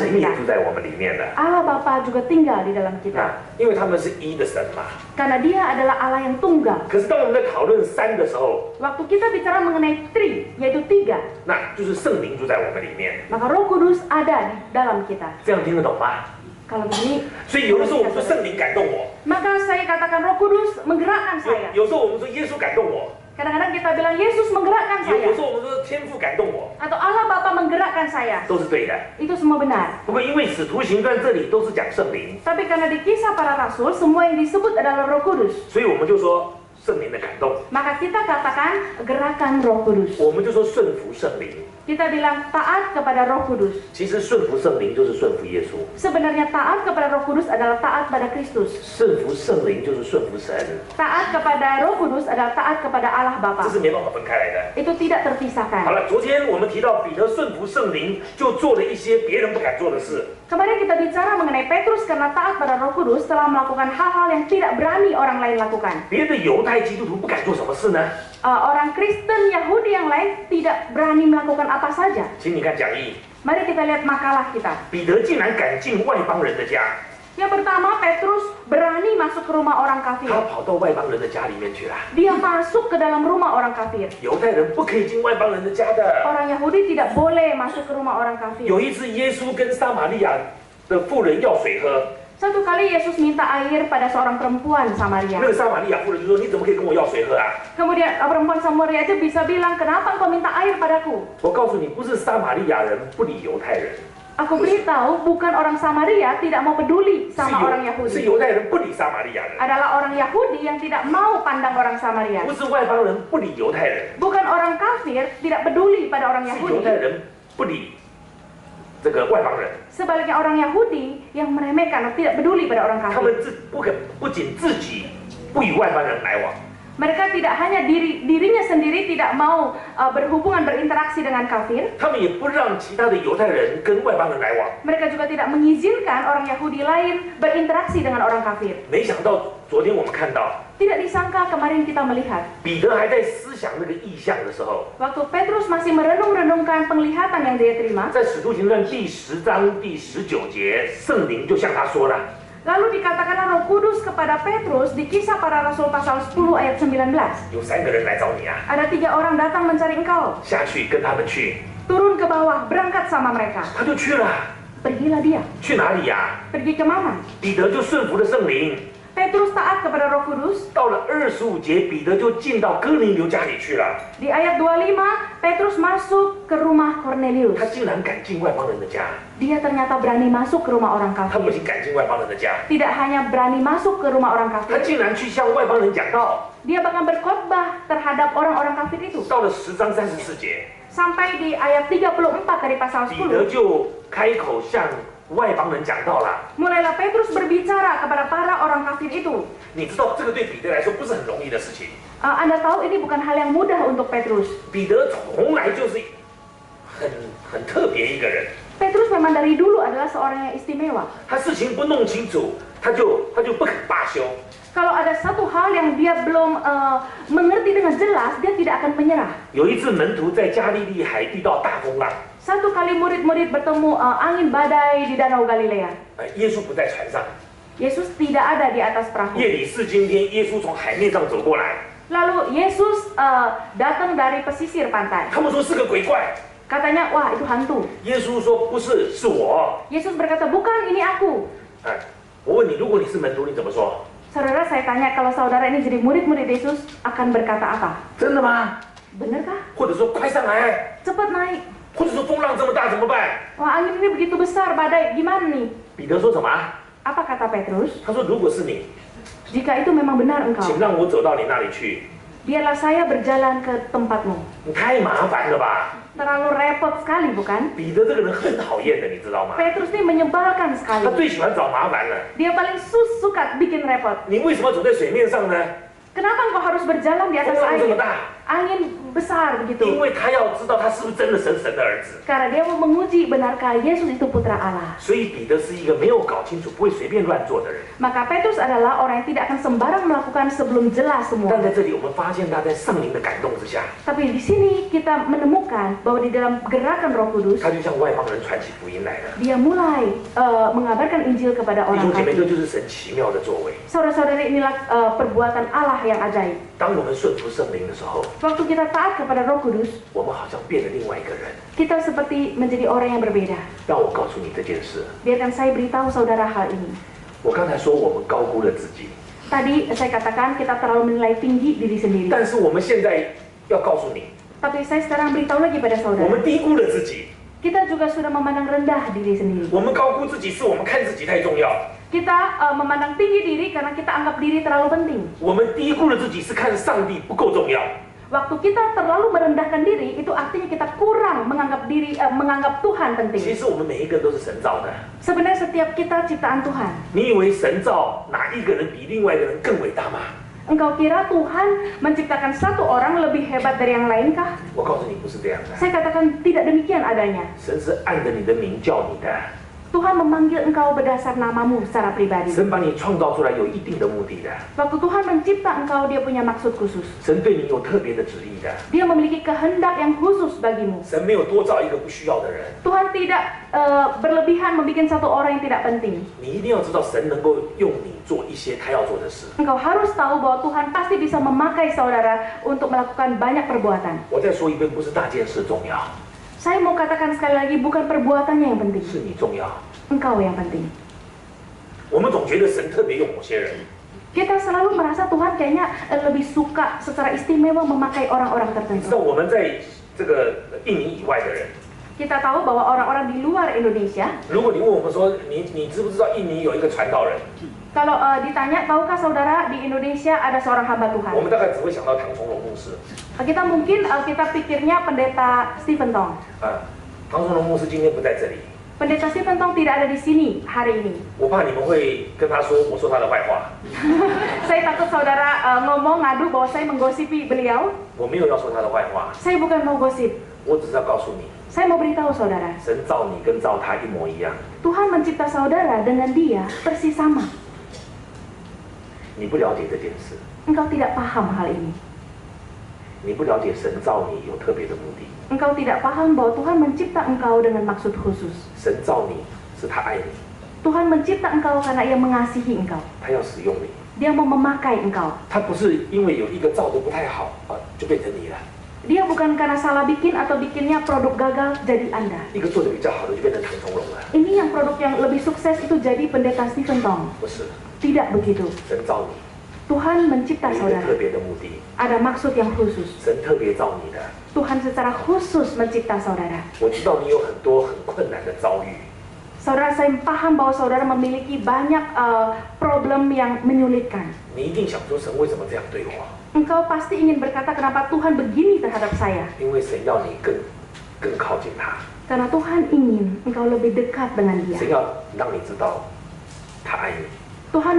神也住在我们里面的。 Allah Bapa juga tinggal di dalam 那 kita. 因为他们是一的神嘛。 Karena dia adalah Allah yang tunggal. 可是当我们在讨论三的时候， Waktu kita bicara mengenai tri, yaitu 3, 那就是圣灵住在我们里面。 maka Roh Kudus ada di dalam kita. 这样听得懂吗？ Kalau begini, 所以有的时候我们说圣灵感动我， maka saya katakan Roh Kudus menggerakkan saya. 有时候我们说耶稣感动我， Kadang-kadang kita bilang Yesus menggerakkan 有 saya. 时候我们说天父感动我， Atau Allah Bapa menggerakkan saya. 都是对的。 Itu semua benar. 不过因为使徒行传这里都是讲圣灵， Tapi karena di kisah para rasul, semua yang disebut adalah Roh Kudus. 所以我们就说圣灵的感动， Maka kita katakan gerakan Roh Kudus. 我们就说顺服圣灵。 Kita bilang taat kepada Roh Kudus. 其实顺服圣灵就是顺服耶稣， Sebenarnya taat kepada Roh Kudus adalah taat pada Kristus. 顺服圣灵就是顺服神， Taat kepada Roh Kudus adalah taat kepada Allah 这 Bapa. 是没办法分开来的。 Itu tidak 好 terpisahkan. 了，昨天我们提到彼得顺服圣灵，就做了一些别人不敢做的事。 Kemarin kita bicara mengenai Petrus karena taat pada Roh Kudus telah melakukan hal-hal yang tidak berani orang lain lakukan. 别的犹太基督徒不敢做什么事呢？ Orang Kristen Yahudi yang lain tidak berani melakukan apa saja. 请你看讲义， Mari kita lihat makalah kita. 彼得竟然敢进外邦人的家， Yang pertama, Petrus berani masuk ke rumah orang kafir. 他跑到外邦人的家里面去了。 Dia masuk ke dalam rumah orang kafir. 犹太人不可以进外邦人的家的。 Orang Yahudi tidak boleh masuk ke rumah orang kafir. 有一次，耶稣跟撒玛利亚的妇人要水喝， Satu kali Yesus minta air pada seorang perempuan 那 Samaria. 个撒玛利亚妇人就说：“你怎么可以跟我要水喝啊 Kemudian perempuan Samaria itu bisa bilang, kenapa engkau minta air padaku?？” 我告诉你，不是撒玛利亚人不理犹太人， Aku beritahu, bukan orang Samaria tidak mau peduli 是 sama orang 是 Yahudi. 犹太人不理撒玛利亚人， Adalah orang Yahudi yang tidak mau pandang orang Samaria. 不是外邦人不理犹太人， Bukan orang kafir tidak peduli pada orang 是犹太 Yahudi. 人不理这个外邦人。 Sebaliknya orang Yahudi yang meremehkan atau tidak peduli pada orang 他 kafir. 们不仅自己不与外邦人来往， Mereka tidak hanya dirinya sendiri tidak mau berhubungan berinteraksi dengan kafir. 他们也不让其他的犹太人跟外邦人来往。 Mereka juga tidak mengizinkan orang Yahudi lain berinteraksi dengan orang kafir. 没想到昨天我们看到， Tidak disangka kemarin kita melihat 彼得还在思想那个意象的时候， waktu Petrus masih merenung-renungkan penglihatan yang dia terima. 在使徒行传第10章第19节，圣灵就向他说了。 Lalu dikatakanlah Roh Kudus kepada Petrus di Kisah Para Rasul pasal 10 ayat 19. 有3个人来找你啊， Ada 3 orang datang mencari engkau. 下去跟他们去， Turun ke bawah, berangkat sama mereka. 他就去了。 Pergilah dia. 去哪里呀、 Pergi kemana? 彼得就顺服了圣灵。 Petrus taat kepada Roh Kudus. 到了25节，彼得就进到哥尼流家里去了。 Di ayat 25, Petrus masuk ke rumah Cornelius. 他竟然敢进外邦人的家， Dia ternyata berani masuk ke rumah orang 他不 kafir. 仅敢进外邦人的家， Tidak hanya berani masuk ke rumah orang 他 kafir, 竟然去向外邦人讲道。 dia bahkan berkhotbah terhadap orang-orang kafir itu. 到了10章34节， Sampai di ayat 34 dari pasal 彼得 10, 就开口向外邦人讲道了。 mulailah Petrus berbicara kepada para orang kafir itu. 你知道这个对彼得来说不是很容易的事情。 Anda tahu ini bukan hal yang mudah untuk Petrus. 彼得从来就是很特别一个人， Petrus memang dari dulu adalah seorang yang istimewa. 他事情不弄清楚，他就不肯罢休。 Kalau ada satu hal yang dia belum mengerti dengan jelas, dia tidak akan menyerah. 有一次门徒在加利利海遇到大风浪， Satu kali murid-murid bertemu angin badai di Danau Galilea. 耶稣不在船上。 Yesus tidak ada di atas perahu. 夜里是今天，耶稣从海面上走过来， Lalu Yesus datang dari pesisir pantai. 他们说是个鬼怪。 Katanya, wah itu hantu. 耶稣说不是，是我。 Yesus berkata, bukan, ini aku. 我问你，如果你是门徒，你怎么说？ Saudara, saya tanya, kalau saudara ini jadi murid-murid Yesus, akan berkata apa? 真的吗？ Benarkah? 或者说快上来， Cepat naik. 或者说风浪这么大怎么办？ Wah, angin ini begitu besar, badai. Gimana nih? 彼得说什么？ Apa kata Petrus? 他说如果是你， Jika itu memang benar 请 engkau, 让我走到你那里去。 biarlah saya berjalan ke tempatmu. 你太麻烦了吧？ Terlalu repot sekali, bukan? 彼得这个人很讨厌的，你知道吗？ Petrus ini menyebalkan 他 sekali. 最喜欢找麻烦了。 Dia paling suka bikin repot. 你为什么走在水面上呢？ Kenapa engkau harus berjalan di 风 atas 浪这么 air? 大， angin besar 因 begitu. 为他要知道他是不是真的神的儿子。 Karena dia mau menguji benarkah Yesus itu putra Allah. 所以彼得是一个没有搞清楚、不会随便乱做的人。 Maka Petrus adalah orang yang tidak akan sembarang melakukan sebelum jelas 但 semua. 在这里，我们发现他在圣灵的感动之下， Tapi di sini kita menemukan bahwa di dalam gerakan Roh Kudus, 他就向外邦人传起福音来了。 dia mulai mengabarkan Injil kepada 弟 orang 兄姐妹，这 kafir. 就是神奇妙的作为。 Saudara-saudari, inilah perbuatan Allah yang ajaib. 当我们顺服圣灵的时候， Waktu kita taat kepada Roh Kudus, 我们好像变了另外一个人。 kita seperti menjadi orang yang berbeda. 让我告诉你这件事。 Biarkan saya beritahu saudara hal ini. 我刚才说我们高估了自己， Tadi saya katakan kita terlalu menilai tinggi diri sendiri. 但是我们现在要告诉你， Tapi saya sekarang beritahu lagi pada 我 saudara. 们低估了自己。 Kita juga sudah memandang rendah diri sendiri. 我们高估自己，是我们看自己太重要； Kita memandang tinggi diri karena kita anggap diri terlalu penting. 我们低估了自己，是看上帝不够重要。 Waktu kita terlalu merendahkan diri, itu artinya kita kurang menganggap Tuhan 其 penting. 实我们每一个人都是神造的。 Sebenarnya setiap kita ciptaan Tuhan. 你以为神造哪一个人比另外一个人更伟大吗？ Engkau kira Tuhan menciptakan satu orang lebih hebat dari yang lainkah? 我告诉你，不是这样的。 Saya katakan tidak demikian adanya. 神是按着你的名叫你的， Tuhan memanggil engkau berdasar namamu secara pribadi. 神把你创造出来有一定的目的的， Waktu Tuhan mencipta engkau, dia punya maksud khusus. 神对你有特别的旨意的。 Dia memiliki kehendak yang khusus bagimu. 神没有多造一个不需要的人， Tuhan tidak berlebihan membuat satu orang yang tidak penting. 你一定要知道神能够用你做一些他要做的事。 Engkau harus tahu bahwa Tuhan pasti bisa memakai saudara untuk melakukan banyak perbuatan. 我再说一遍，不是大件事重要， Saya mau katakan sekali lagi, bukan perbuatannya yang penting. 是你重要。 Engkau yang penting. 我们总觉得神特别用某些人， Kita selalu merasa Tuhan kayaknya lebih suka secara istimewa memakai orang-orang 你知道 tertentu. 我们在这个印尼以外的人， Kita tahu bahwa orang-orang di luar Indonesia, 如果你问我们说，你知不知道印尼有一个传道人？ kalau ditanya, tahukah saudara di Indonesia ada seorang hamba 我 Tuhan? 们大概只会想到唐崇荣牧师。 Kita mungkin kita pikirnya pendeta Stephen Tong. 唐崇荣牧师今天不在这里， Pendeta Stephen Tong tidak ada di sini hari ini. 我怕你们会跟他说我说他的坏话。 Saya takut saudara ngomong ngadu bahwa saya menggosipi beliau. 我没有要说他的坏话， Saya bukan mau gosip. 我只是要告诉你， Saya mau beritahu saudara, 神造你跟造他一模一样。 Tuhan mencipta saudara dengan dia persis sama. 你不了解这件事， Engkau tidak paham hal ini. 你不了解神造你有特别的目的。 Engkau tidak paham bahwa Tuhan mencipta engkau dengan maksud khusus. 神造你是他爱你， Tuhan mencipta engkau karena ia mengasihi engkau. 他要使用你， Dia mau memakai engkau. 他不是因为有一个造的不太好就变成你了， Dia bukan karena salah bikin atau bikinnya produk gagal jadi Anda. 一个做的比较好的就变成唐崇荣了， Ini yang produk yang lebih sukses itu jadi pendeta Stephen Tong. 不是， Tidak begitu. 神造你 Tuhan mencipta 有一个特 saudara. 别的目的， Ada maksud yang khusus. 神特别造你的。 Tuhan secara khusus mencipta saudara. 我知道你有很多很困难的遭遇， Saudara, saya paham bahwa saudara memiliki banyak problem yang menyulitkan. 你一定想说神为什么这样对我？ Engkau pasti ingin berkata kenapa Tuhan begini terhadap saya. 因为神要你更靠近他， Karena Tuhan ingin engkau lebih dekat dengan dia. 神要让你知道他爱你。 Tuhan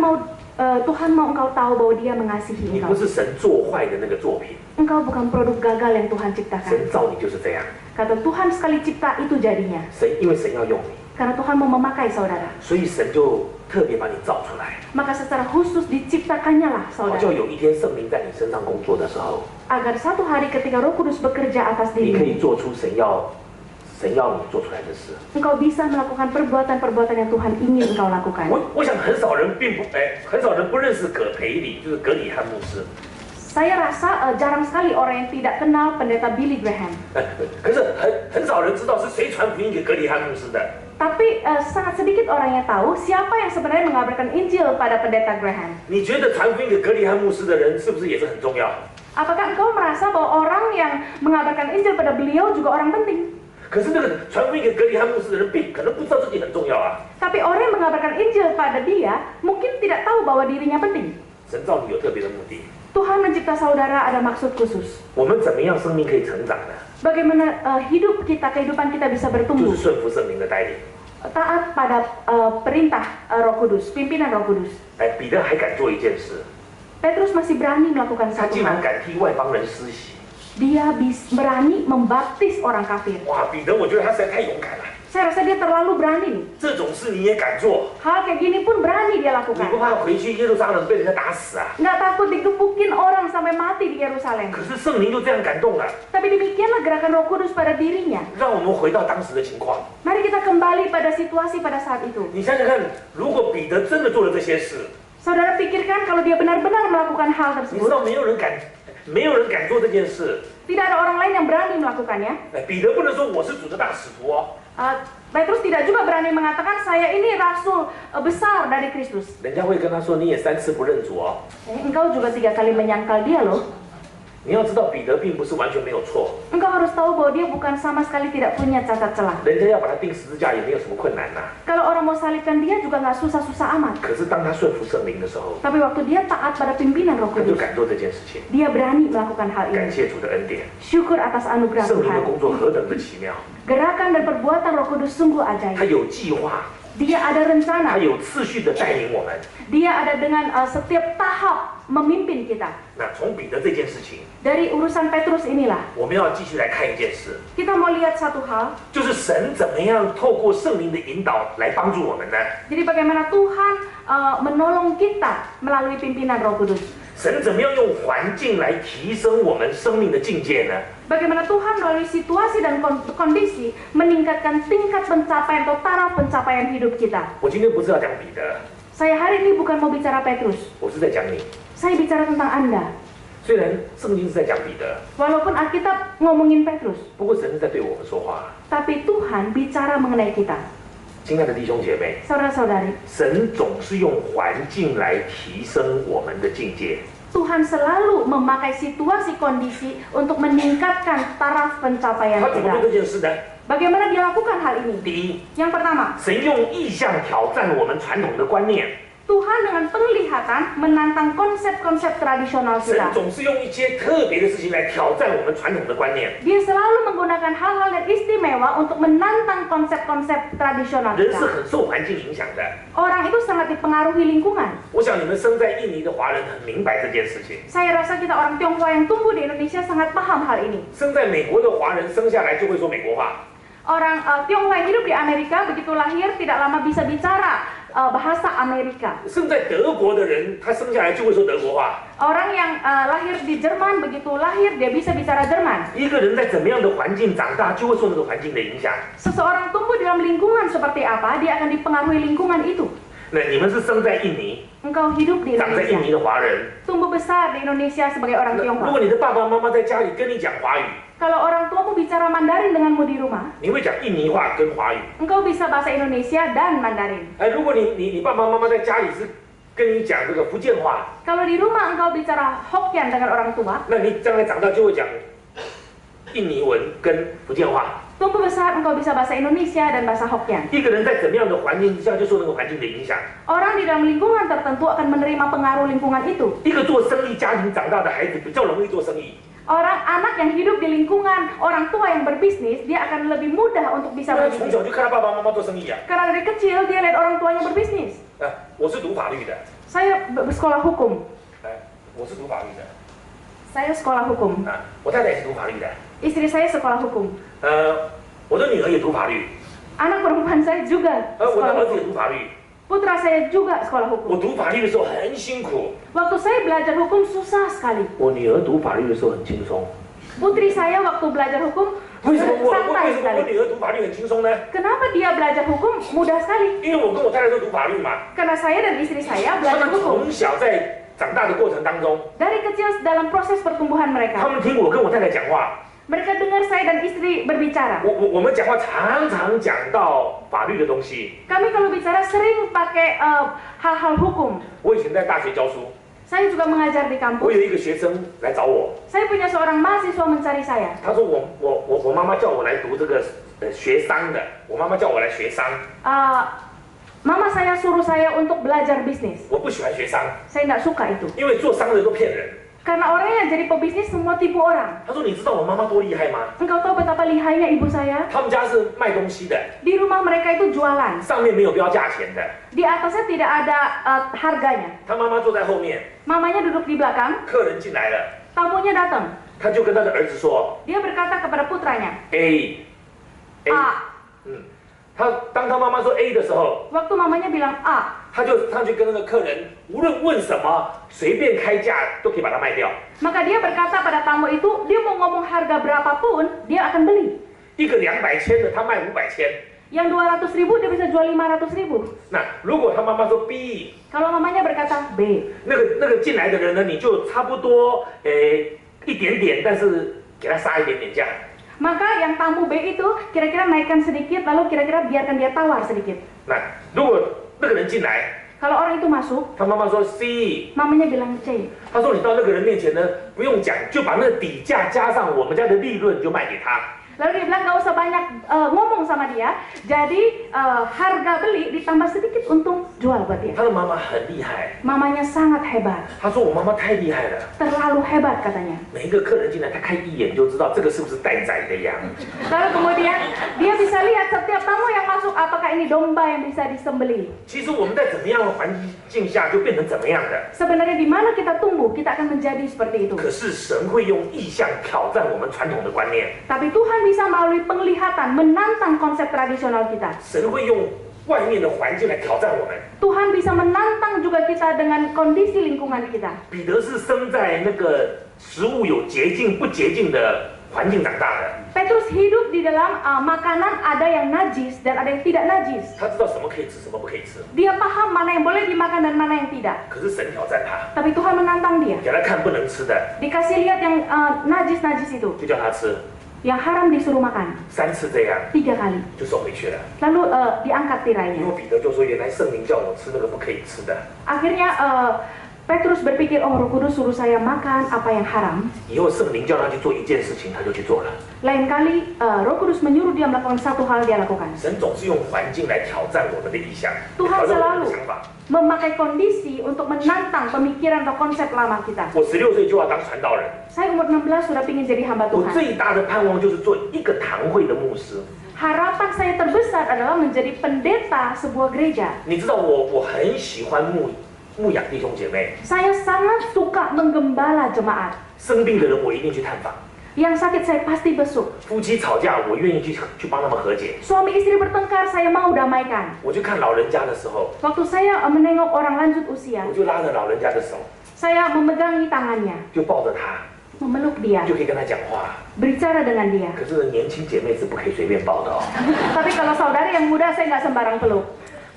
mau engkau tahu bahwa dia mengasihi 你不 engkau. 是神做坏的那个作品， Engkau bukan produk gagal yang Tuhan 神 ciptakan. 造你就是这样。 Kata Tuhan sekali cipta itu jadinya. 因为神要用你， Karena Tuhan mau memakai saudara. 所以神就特别把你造出来， Maka secara khusus diciptakannya lah 好叫 saudara. 有一天圣灵在你身上工作的时候， Agar satu hari ketika Roh Kudus bekerja atas 你可以 dirimu, 做出神要你做出来的事。 engkau bisa melakukan perbuatan-perbuatan yang Tuhan ingin engkau lakukan. 我想很少人很少人不认识葛培理，就是葛里汉牧师。 Saya rasa jarang sekali orang yang tidak kenal pendeta Billy Graham. 可是很少人知道是谁传福音给葛里汉牧师的。 Tapi sangat sedikit orang yang tahu siapa yang sebenarnya mengabarkan Injil pada pendeta Graham. 你觉得传福音给葛里汉牧师的人是不是也是很重要？ Apakah engkau merasa bahwa orang yang mengabarkan Injil pada beliau juga orang penting? 可是那个传福音给葛里汉牧师的人，可能不知道自己很重要啊。 Tapi orang yang mengabarkan Injil pada dia mungkin tidak tahu bahwa dirinya penting. 神造你有特别的目的， Tuhan mencipta saudara ada maksud khusus. 我们怎么样生命可以成长呢？ Bagaimana kehidupan kita bisa 就 bertumbuh? 是顺服圣灵的带领。 Taat pada perintah Roh Kudus, pimpinan Roh Kudus. 彼得还敢做一件事， Petrus masih berani melakukan 他 satu 竟然 hal. 敢替外邦人施洗。Dia berani membaptis orang kafir. 哇，彼得，我觉得他实在太勇敢了。 Saya rasa dia terlalu berani nih. 这种事你也敢做？ Hal kayak gini pun berani dia 你不 lakukan. 怕回去耶路撒冷被人家打死啊？ Nggak takut digebukin orang sampai mati di Yerusalem. 可是圣灵就这样感动了， Tapi demikianlah gerakan Roh Kudus pada dirinya. 让我们回到当时的情况。 Mari kita kembali pada situasi pada saat itu. 你想想看，如果彼得真的做了这些事， Saudara pikirkan kalau dia benar-benar melakukan hal 你知 tersebut, 道没有人敢做这件事。 tidak ada orang lain yang berani melakukannya. 哎，彼得不能说我是主的大使徒哦， Petrus tidak juga berani mengatakan saya ini rasul besar dari Kristus. 人家会跟他说你也3次不认主哦。 Engkau juga 3 kali menyangkal dia loh. 你要知道，彼得并不是完全没有错， Engkau harus tahu bahwa dia bukan sama sekali tidak punya cacat celah. 人家要把他钉十字架也没有什么困难呐、 Kalau orang mau salibkan dia juga nggak susah-susah amat. 可是当他顺服圣灵的时候， Tapi waktu dia taat pada pimpinan Roh 他就 Kudus, 敢做这件事情。 dia berani melakukan hal 感 ini. 谢主的恩典， Syukur atas anugerah 圣灵的 Tuhan. 工作何等的奇妙， Gerakan dan perbuatan Roh Kudus sungguh 他 ajaib. 有计划， Dia ada 他 rencana. 有次序的带领我们。 Dia ada dengan setiap tahap memimpin kita. 那从彼得这件事情， Dari urusan Petrus inilah 我们要继续来看一件事， kita mau lihat satu hal. 就是神怎么样透过圣灵的引导来帮助我们呢？ Jadi bagaimana Tuhan menolong kita melalui pimpinan Roh Kudus. 神怎么样用环境来提升我们生命的境界呢？ Bagaimana Tuhan melalui situasi dan kondisi meningkatkan tingkat pencapaian atau taraf pencapaian hidup kita. 我今天不是要讲彼得， Saya hari ini bukan mau bicara Petrus. 我是在讲你。 Saya bicara tentang Anda. 虽然圣经是在讲彼得， Walaupun Alkitab ngomongin Petrus, 不过神是在对我们说话。 tapi Tuhan bicara mengenai kita. 亲爱的弟兄姐妹， Saudara-saudari, 神总是用环境来提升我们的境界。 Tuhan selalu memakai situasi kondisi untuk meningkatkan taraf pencapaian 他怎么 kita. 做这件事呢？ Bagaimana dia lakukan hal ini? 第一， Yang pertama, 神用意象挑战我们传统的观念。 Tuhan dengan penglihatan menantang konsep-konsep tradisional 神 kita. 总是用一些特别的事情来挑战我们传统的观念。 Dia selalu menggunakan hal-hal yang istimewa untuk menantang konsep-konsep tradisional 人是 kita. 很受环境影响的。 Orang itu sangat dipengaruhi lingkungan. 我想你们生在印尼的华人很明白这件事情。 Saya rasa kita orang Tionghoa yang tumbuh di Indonesia sangat paham hal ini. 生在美国的华人生下来就会说美国话。 Orang Tionghoa yang hidup di Amerika begitu lahir tidak lama bisa bicara bahasa Amerika. 生在德国的人，他生下来就会说德国话。 Orang yang lahir di Jerman begitu lahir dia bisa bicara Jerman. 一个人在怎么样的环境长大，就会受那个环境的影响。 Seseorang tumbuh dalam lingkungan seperti apa, dia akan dipengaruhi lingkungan itu. 那你们是生在印尼， Engkau hidup di 长在印 Indonesia, 尼的华人， tumbuh besar di Indonesia sebagai orang 如 Tionghoa. 果你的爸爸妈妈在家里跟你讲华语， Kalau orang tuamu bicara Mandarin denganmu di rumah, 你会讲印尼话跟华语。 engkau bisa bahasa Indonesia dan Mandarin. 如果你爸爸妈妈在家里是跟你讲这个福建话， Kalau di rumah engkau bicara Hokkien dengan orang tua, 那你将来长大就会讲印尼文跟福建话。 tumbuh besar engkau bisa bahasa Indonesia dan bahasa Hokkien. 一个人在怎么样的环境之下，就受那个环境的影响。 Orang di dalam lingkungan tertentu akan menerima pengaruh lingkungan itu. 一个做生意家庭长大的孩子比较容易做生意， Orang anak yang hidup di lingkungan orang tua yang berbisnis, dia akan lebih mudah untuk 因 bisa 为他从 berbisnis. 小就看他爸爸妈妈做生意啊。 Karena dari kecil dia lihat orang tuanya berbisnis. 我是读法律的， Saya sekolah hukum. 我是读法律的， Saya sekolah hukum. 我太太也是读法律的， Istri saya sekolah hukum. 我的女儿也读法律， Anak perempuan saya juga 我的 sekolah 儿子也 hukum. 读法律。 Putra saya juga sekolah 我 hukum. 读法律的时候很辛苦， Waktu saya belajar hukum susah sekali. 我女儿读法律的时候很轻松。 Putri saya waktu belajar hukum 为什么我 santai 我 sekali. 女儿读法律很轻松呢？ Kenapa dia belajar hukum mudah sekali? 因为我跟我太太都读法律嘛， Karena saya dan istri saya 他 belajar 们 hukum. 从小在长大的过程当中， Dari kecil dalam proses pertumbuhan 他 mereka, 们听我跟我太太讲话， mereka dengar saya dan istri berbicara. 我们讲话常常讲到法律的东西。 Kami kalau bicara sering pakai hal-hal hukum. 我以前在大学教书， Saya juga mengajar di 我 kampus. 有一个学生来找我， Saya punya seorang mahasiswa mencari saya. 他说我妈妈叫我来读这个学商的，我妈妈叫我来学商， Mama saya suruh saya untuk belajar bisnis. 我不喜欢学商， Saya nggak suka itu. 因为做商的都骗人。 Karena orang yang jadi pebisnis semua tipu orang. 他说你知道我妈妈多厉害吗？ Engkau tahu betapa lihainya ibu saya? 他们家是卖东西的， Di rumah mereka itu jualan. 上面没有标价钱的， Di atasnya tidak ada harganya. 他妈妈坐在后面， Mamanya duduk di belakang, 客人进来了， tamunya datang. 他就跟他的儿子说 Dia berkata kepada putranya, A， A. 当他妈妈说 A 的时候， Waktu mamanya bilang A, 他就跟那个客人，无论问什么，随便开价都可以把它卖掉。 maka dia berkata pada tamu itu, dia mau ngomong harga berapapun, dia akan beli. 一个200千的，他卖500千。 Yang 200.000 dia bisa jual 500.000. 那如果他妈妈说 B， Kalau mamanya berkata B, 那个进来的人呢，你就差不多一点点，但是给他杀一点点价。 maka yang tamu B itu kira-kira naikkan sedikit, lalu kira-kira biarkan dia tawar sedikit. 那如果那个人进来， Kalau orang itu masuk, 他妈妈说 C， mamanya bilang C. 他说你到那个人面前呢，不用讲，就把那个底价加上我们家的利润，就卖给他。 Lalu dia bilang gak usah banyak ngomong sama dia, jadi harga beli ditambah sedikit untung jual buat dia. 他的妈妈很厉害， Mamanya sangat hebat, 他说我妈妈太厉害了， terlalu hebat katanya. 每一个客人进来，他看一眼就知道这个是不是待宰的羊。 Lalu kemudian dia bisa lihat setiap tamu yang masuk apakah ini domba yang bisa disembelih. 其实我们在怎么样的环境下就变成怎么样的。 Sebenarnya di mana kita tumbuh, kita akan menjadi seperti itu. 可是神会用意象挑战我们传统的观念， Tapi Tuhan bisa melalui penglihatan menantang konsep tradisional kita. 神会用外面的环境来挑战我们。 Tuhan bisa menantang juga kita dengan kondisi lingkungan kita. 彼得是生在那个食物有洁净不洁净的环境长大的， Petrus hidup di dalam makanan ada yang najis dan ada yang tidak najis. 他知道什么可以吃，什么不可以吃。 Dia paham mana yang boleh dimakan dan mana yang tidak. 可是神挑战他， Tapi Tuhan menantang dia. 给他看不能吃的， Dikasih lihat yang najis-najis itu. 就叫他吃。 Yang haram disuruh makan 3次这样 3 kali. 就收回去了。 Lalu diangkat 因 tirainya. 为彼得就说，原来圣灵叫我吃那个不可以吃的， Akhirnya Petrus berpikir, oh Roh Kudus suruh saya makan apa yang haram. 以后圣灵叫他去做一件事情，他就去做了。 Lain kali Roh Kudus menyuruh dia melakukan satu hal, dia lakukan. 神总是用环境来挑战我们的意向， Tuhan 挑战我们 selalu 的想法。 memakai kondisi untuk menantang pemikiran atau konsep lama kita. 我16岁就要当传道人， Saya umur 16 sudah ingin jadi hamba 我 Tuhan. 最大的盼望就是做一个堂会的牧师。 Harapan saya terbesar adalah menjadi pendeta sebuah gereja. 你知道我很喜欢牧养弟兄姐妹， Saya sangat suka menggembala jemaat. 生病的人我一定去探访， Yang sakit saya pasti besuk. 夫妻吵架我愿意去帮他们和解。 Suami istri bertengkar, saya mau damaikan. 我去看老人家的时候， Waktu saya menengok orang lanjut usia, 我就拉着老人家的手， saya memegangi tangannya, 就抱着他， memeluk dia, 就可以跟他讲话。 berbicara dengan dia. 可是年轻姐妹是不可以随便抱的哦。 Tapi kalau saudari yang muda, saya nggak sembarang peluk.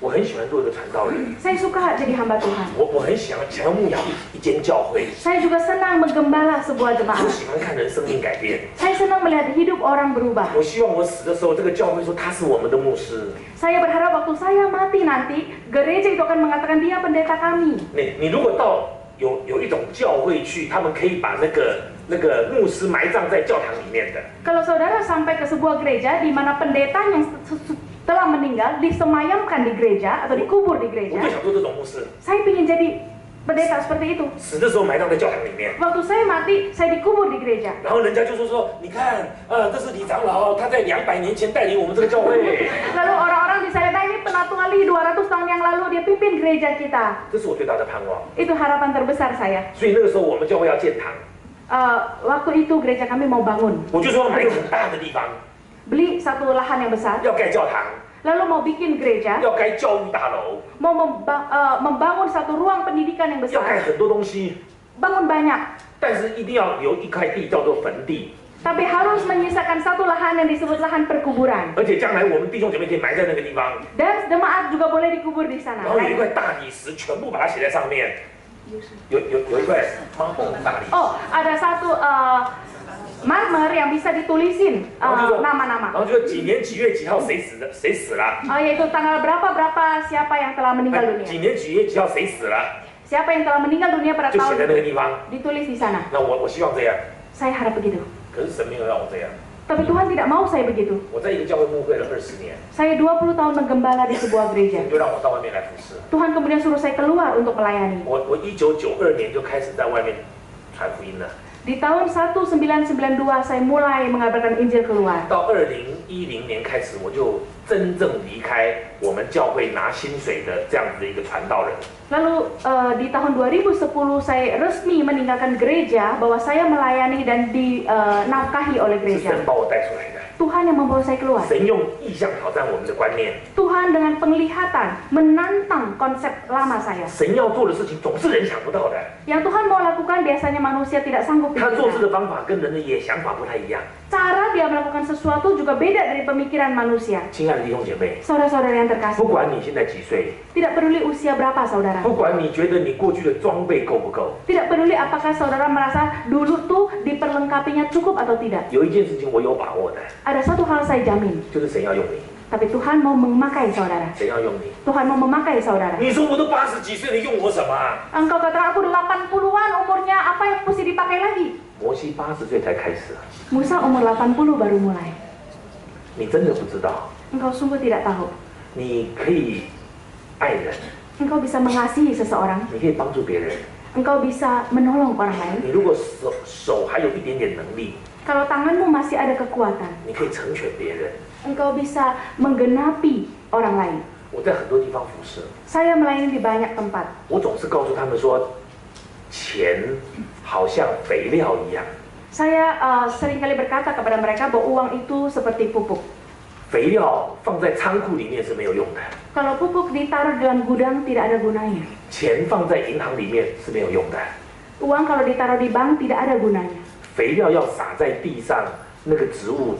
我很喜欢做一个传道人， Saya suka jadi hamba Tuhan. 我很想要牧养一间教会， Saya juga senang menggembala sebuah 我 jemaat. 喜欢看人生命改变。 Saya senang melihat hidup orang berubah. 我希望我死的时候，这个教会说他是我们的牧师。 Saya berharap waktu saya mati nanti, gereja itu akan mengatakan dia pendeta kami. 你如果到有一种教会去，他们可以把那个牧师埋葬在教堂里面的。 Kalau saudara sampai ke sebuah gereja di mana pendetanya telah meninggal disemayamkan di gereja atau dikubur di 我 gereja, 就想做这种牧师， saya ingin jadi pendeta seperti itu. 死的时候埋葬在教堂里面。 Waktu saya mati, saya dikubur di gereja. 然后人家就说，你看，这是李长老，他在200年前带领我们这个教会。 Lalu orang-orang bisa lihat, ini penatua Ali 200 tahun yang lalu dia pimpin gereja kita. 这是我最大的盼望。 Itu harapan terbesar saya. 所以那个时候我们教会要建堂， Waktu itu gereja kami mau bangun, 我就说要买一个很大的地方， beli satu lahan yang besar, 要盖教堂， lalu mau bikin gereja, 要盖教育大楼， mau membangun satu ruang pendidikan yang 要盖 besar, 很多东西， bangun banyak. 但是一定要留一块地叫做坟地， Tapi harus menyisakan satu lahan yang disebut lahan perkuburan. 而且将来我们弟兄姐妹可以埋在那个地方， Dan jemaat juga boleh dikubur di sana. 然后有一块大理石，全部把它写在上面，有一块marble大理石。 Oh, ada satu marmer yang bisa ditulisin 然后就说， nama-nama. 然后就说几年几月几号谁死了， Yaitu tanggal berapa siapa yang telah meninggal 几 dunia. 年几月几号谁死了， Siapa yang telah meninggal dunia pada 就写在 tahun 那个地方。 ditulis di sana. 那我希望这样， Saya harap begitu. 可是神没有让我这样。 Tapi Tuhan tidak mau saya begitu. 我在一个教会牧会了20年， Saya 20 tahun menggembala di sebuah gereja. 神就让我到外面来服侍。 Tuhan kemudian suruh saya keluar untuk melayani. 我1992年就开始在外面传福音了。Di tahun 1992 saya mulai mengabarkan Injil keluar. 到2010年开始，我就真正离开我们教会拿薪水的这样子的一个传道人。 Lalu di tahun 2010 saya resmi meninggalkan gereja, bahwa saya melayani dan dinafkahi oleh 是 gereja. 神把我带出来的， Tuhan yang membawa saya keluar. 神用意象挑战我们的观念， Tuhan dengan penglihatan menantang konsep lama saya. 神要做的事情总是人想不到的， Yang Tuhan mau lakukan biasanya manusia tidak sanggup 他做事 pikirkan. 的方法跟人的也想法不太一样。 Cara dia melakukan sesuatu juga beda dari pemikiran manusia. 亲爱的弟兄姐妹， Saudara-saudara yang 不 terkasih, 管你现在几岁， tidak peduli usia berapa saudara. 不管你觉得你过去的装备够不够， Tidak peduli apakah saudara merasa dulu tuh diperlengkapinya cukup atau tidak. 有一件事情我有把握的， Ada satu hal saya jamin, 就是神要用你， tapi Tuhan mau memakai saudara. 神要用你。 Tuhan mau memakai saudara. 你说我都80几岁了，用我什么啊？ Engkau katakan aku 80-an umurnya, apa yang mesti dipakai lagi? 摩西80岁才开始， Musa umur 80 baru mulai. 你真的不知道， Engkau sungguh tidak tahu. 你可以爱人， Engkau bisa mengasihi seseorang. 你可以帮助别人。 Engkau bisa menolong orang lain. 你如果手还有一点点能力， Kalau tanganmu masih ada kekuatan, 你可以成全别人。 engkau bisa menggenapi orang lain. 我在很多地方服侍， Saya melayani di banyak tempat. 我总是告诉他们说，钱好像肥料一样， Saya seringkali berkata kepada mereka bahwa uang itu seperti pupuk. 肥料放在仓库里面是没有用的， Kalau pupuk ditaruh dalam gudang tidak ada gunanya. 钱放在银行里面是没有用的， Uang kalau ditaruh di bank tidak ada gunanya. 肥料要撒在地上，那个植物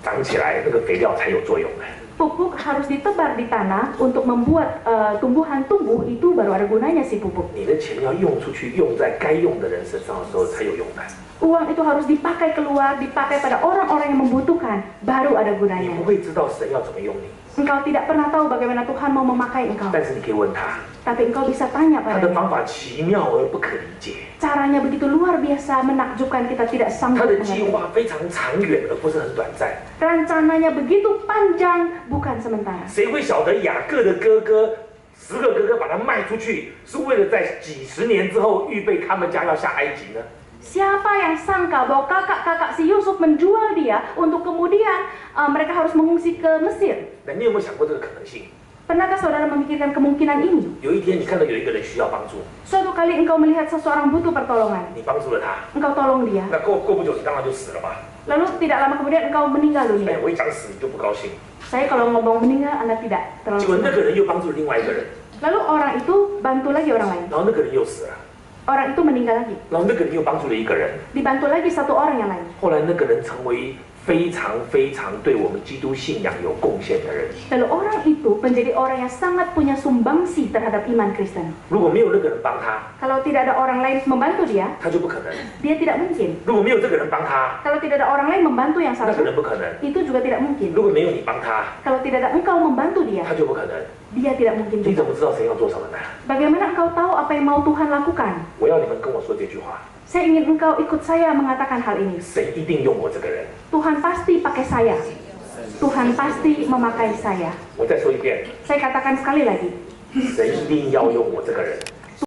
长起来，那个肥料才有作用的。 Pupuk harus ditebar di tanah untuk membuat tumbuhan tumbuh, itu baru ada gunanya si pupuk. 你的钱要用出去，用在该用的人身上的时候才有用的。 Uang itu harus dipakai keluar, dipakai pada orang-orang yang membutuhkan, baru ada 你 gunanya. 不会知道神要怎么用你， Engkau tidak pernah tahu bagaimana Tuhan mau memakai engkau. 但是你可以问他， Tapi engkau bisa tanya 他的 padanya. 方法奇妙而不可理解， Caranya begitu luar biasa, menakjubkan, kita tidak 他 sanggup 的计 mengerti. 划非常长远，而不是很短暂。 Rencananya begitu panjang, bukan sementara. 谁会晓得雅各的哥哥10个哥哥把他卖出去，是为了在几十年之后预备他们家要下埃及呢？ Siapa yang sangka bahwa kakak-kakak si Yusuf menjual dia untuk kemudian mereka harus mengungsi ke Mesir? 那你有没有想过这个可能性？ Pernahkah saudara memikirkan kemungkinan ini? 有一天你看到有一个人需要帮助， Suatu kali engkau melihat seseorang butuh pertolongan, 你帮助了他， engkau tolong dia. 那过不久你当然就死了嘛。 Lalu tidak lama kemudian engkau meninggal 哎 dunia. ，我一讲死你就不高兴， Saya kalau ngomong meninggal, Anda tidak 结果 terlalu 那 senang. 个人又帮助了另外一个人， Lalu orang itu bantu lagi orang lain. 然后那个人又死了， Orang itu meninggal lagi. 然后那个人又帮助了一个人， Dibantu lagi satu orang yang lain. 后来那个人成为非常非常对我们基督信仰有贡献的人。 Lalu orang itu menjadi orang yang sangat punya sumbangsi terhadap iman Kristen. 如果没有那个人帮他， Kalau tidak ada orang lain membantu dia, 他就不可能； dia tidak mungkin. 如果没有这个人帮他， Kalau tidak ada orang lain membantu yang 那可 satu, 能不可能； itu juga tidak mungkin. 如果没有你帮他， Kalau tidak ada engkau membantu dia, 他就不可能。 dia tidak mungkin 你怎 juga. 么知道神要做什么呢？ Bagaimana engkau tahu apa yang mau Tuhan lakukan? 我要你们跟我说这句话： Saya ingin engkau ikut saya mengatakan hal ini. 神一定用我这个人。 Tuhan pasti pakai saya. Tuhan pasti memakai saya. 我再说一遍， Saya katakan sekali lagi. 神一定要用我这个人。